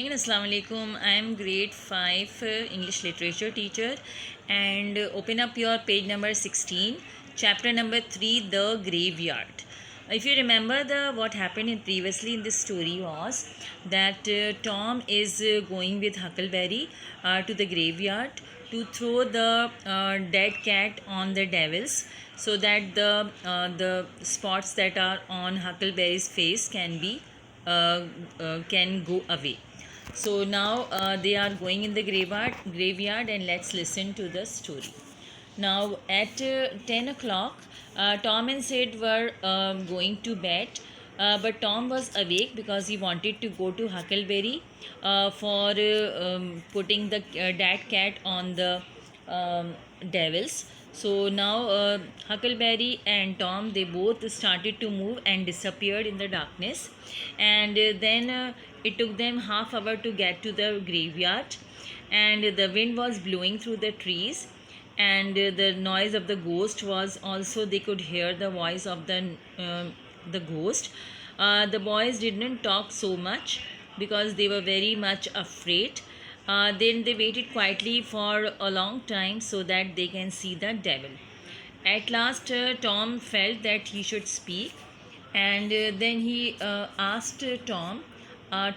morning and Assalamu alaikum. I am grade 5 English literature teacher and open up your page number 16, chapter number 3, The Graveyard. If you remember, the what happened previously in this story was that Tom is going with Huckleberry to the graveyard to throw the dead cat on the devils so that the spots that are on Huckleberry's face can go away. So now they are going in the graveyard, and let's listen to the story. Now at 10 o'clock, Tom and Sid were going to bed, but Tom was awake because he wanted to go to Huckleberry for putting the dead cat on the devils. So now Huckleberry and Tom, they both started to move and disappeared in the darkness, and then it took them half hour to get to the graveyard, and the wind was blowing through the trees, and the noise of the ghost was also, they could hear the voice of the ghost. The boys didn't talk so much because they were very much afraid. Then they waited quietly for a long time so that they can see the devil. At last, Tom felt that he should speak, and then he asked Tom.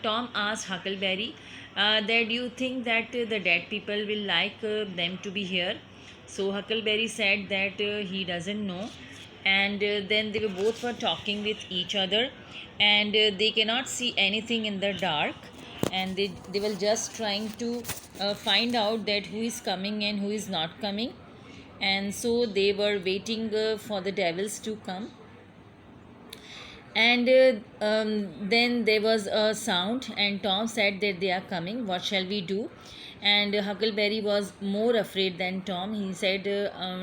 Tom asked Huckleberry that, do you think that the dead people will like them to be here? So Huckleberry said that he doesn't know, and then they were both were talking with each other, and they cannot see anything in the dark, and they were just trying to find out that who is coming and who is not coming, and so they were waiting for the devils to come. And then there was a sound, and Tom said that they are coming, what shall we do? And Huckleberry was more afraid than Tom. He said,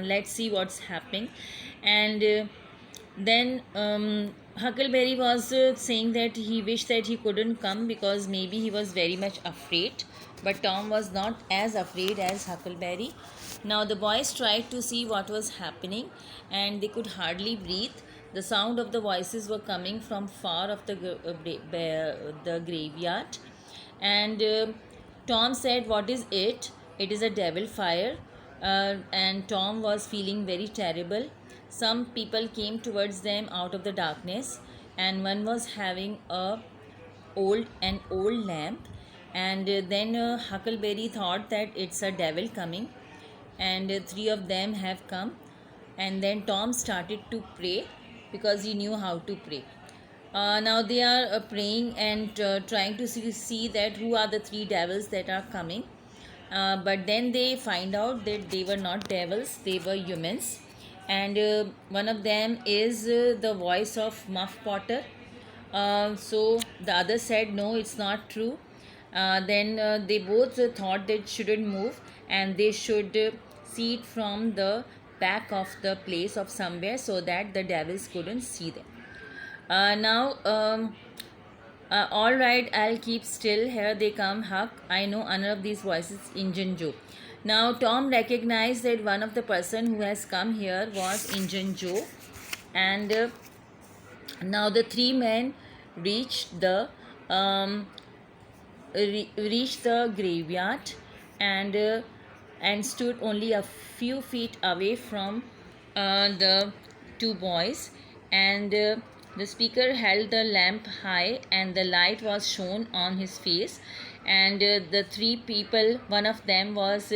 let's see what's happening. And then Huckleberry was saying that he wished that he couldn't come because maybe he was very much afraid, but Tom was not as afraid as Huckleberry. Now the boys tried to see what was happening, and they could hardly breathe. The sound of the voices were coming from far off the graveyard, and Tom said, "What is it?" "It is a devil fire." And Tom was feeling very terrible. Some people came towards them out of the darkness, and one was having an old lamp. And then Huckleberry thought that it's a devil coming, and three of them have come. And then Tom started to pray because he knew how to pray. Now they are praying and trying to see that who are the three devils that are coming. But then they find out that they were not devils, they were humans. And one of them is the voice of Muff Potter. So the other said, no, it's not true. Then they both thought they shouldn't move, and they should see it from the back of the place of somewhere so that the devils couldn't see them. Now all right, I'll keep still. Here they come, Huck. I know another of these voices, Injun Joe. Now Tom recognized that one of the person who has come here was Injun Joe, and now the three men reached the graveyard, and stood only a few feet away from the two boys. And the speaker held the lamp high, and the light was shone on his face. And the three people, one of them was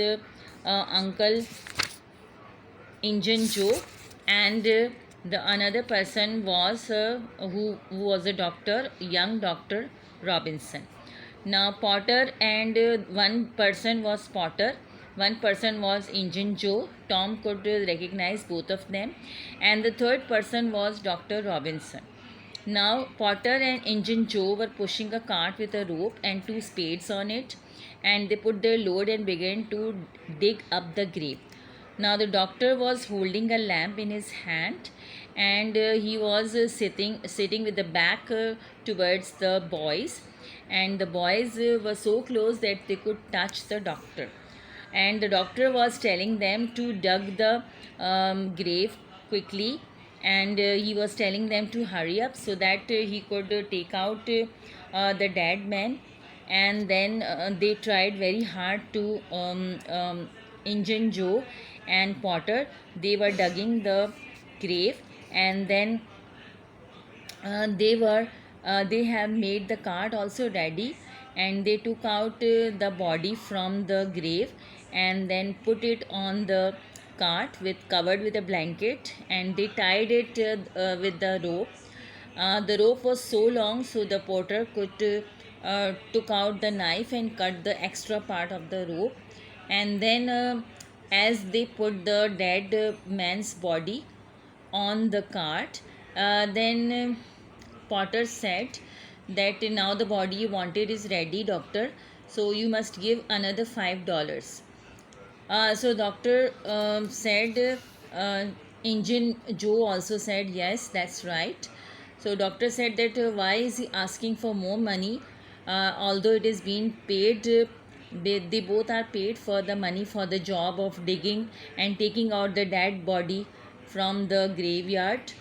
Uncle Injun Joe, and the another person was who was a doctor, young Dr. Robinson. Now Potter, and one person was Potter, one person was Injun Joe. Tom could recognize both of them, and the third person was Dr. Robinson. Now Potter and Injun Joe were pushing a cart with a rope and two spades on it, and they put their load and began to dig up the grave. Now the doctor was holding a lamp in his hand, and he was sitting with the back towards the boys, and the boys were so close that they could touch the doctor. And the doctor was telling them to dug the grave quickly, and he was telling them to hurry up so that he could take out the dead man. and then they tried very hard to Injun Joe and Potter. They were digging the grave, and then they have made the cart also ready, and they took out the body from the grave and then put it on the cart with covered with a blanket, and they tied it with the rope. The rope was so long, so the porter could took out the knife and cut the extra part of the rope. And then as they put the dead man's body on the cart, then Potter said that now the body you wanted is ready, doctor, so you must give another $5. So doctor said, Engine Joe also said, yes, that's right. So doctor said that why is he asking for more money, although it is being paid. They both are paid for the money for the job of digging and taking out the dead body from the graveyard.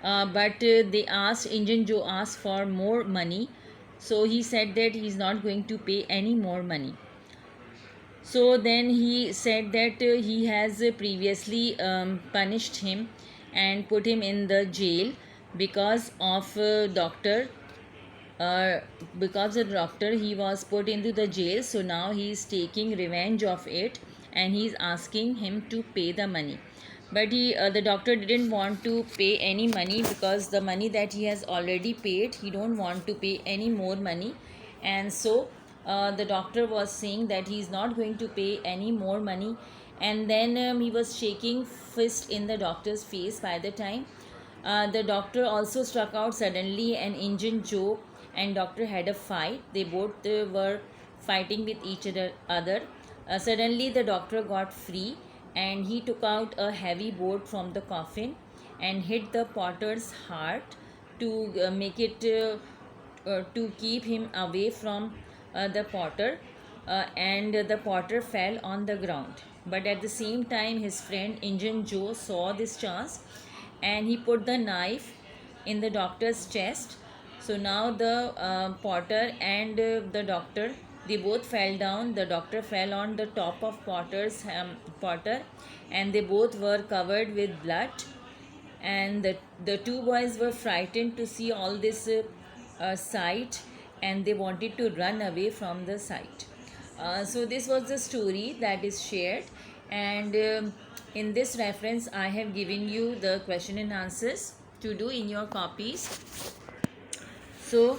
But they asked, Engine Joe asked for more money, so he said that he is not going to pay any more money. So then he said that he has previously punished him and put him in the jail because of because the doctor, he was put into the jail. So now he is taking revenge of it, and he is asking him to pay the money. But the doctor didn't want to pay any money, because the money that he has already paid, he don't want to pay any more money. And so the doctor was saying that he is not going to pay any more money. And then he was shaking fist in the doctor's face. By the time the doctor also struck out suddenly, and Injun Joe and doctor had a fight. They both were fighting with each other. Suddenly the doctor got free, and he took out a heavy board from the coffin and hit the Potter's heart to make it to keep him away from the Potter, and the Potter fell on the ground. But at the same time, his friend Injun Joe saw this chance, and he put the knife in the doctor's chest. So now the Potter and the doctor, they both fell down. The doctor fell on the top of Potter, and they both were covered with blood. And the two boys were frightened to see all this sight, and they wanted to run away from the sight. So this was the story that is shared, and in this reference I have given you the question and answers to do in your copies. So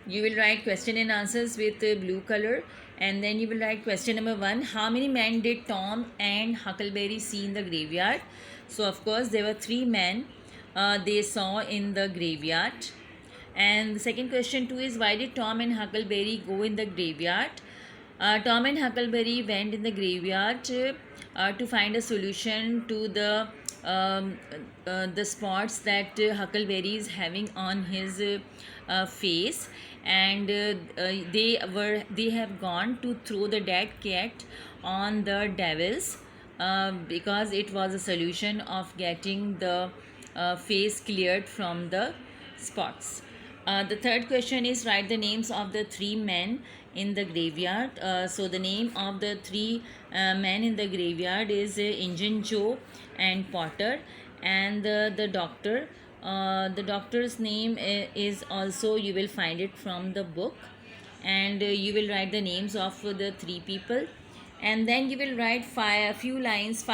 you will write question and answers with blue color, and then you will write question number 1. How many men did Tom and Huckleberry see in the graveyard? So of course there were 3 men they saw in the graveyard. And the second question 2 is, why did Tom and Huckleberry go in the graveyard? Tom and Huckleberry went in the graveyard to find a solution to the spots that Huckleberry is having on his face, and they have gone to throw the dead cat on the devils because it was a solution of getting the face cleared from the spots. The third question is, write the names of the 3 men in the graveyard. So the name of the 3 men in the graveyard is Injun Joe and Potter, and the doctor. The doctor's name is also, you will find it from the book, and you will write the names of the 3 people, and then you will write 5 lines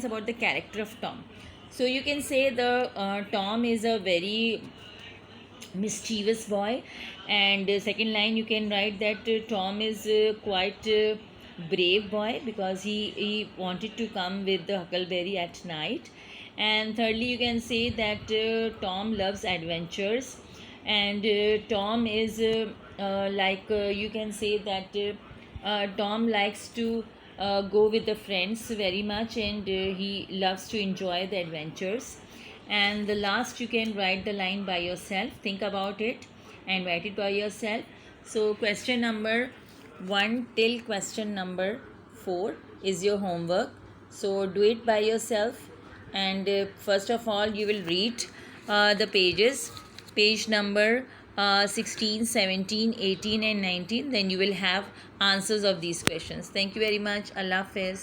about the character of Tom. So you can say the Tom is a very mischievous boy, and second line you can write that Tom is quite brave boy, because he wanted to come with the Huckleberry at night. And thirdly you can say that Tom loves adventures, and Tom is you can say that Tom likes to go with the friends very much, and he loves to enjoy the adventures. And the last you can write the line by yourself. Think about it and write it by yourself. So question number 1 till question number 4 is your homework. So do it by yourself, and first of all you will read the pages. Page number 16, 17, 18 and 19, then you will have answers of these questions. Thank you very much. Allah Hafiz.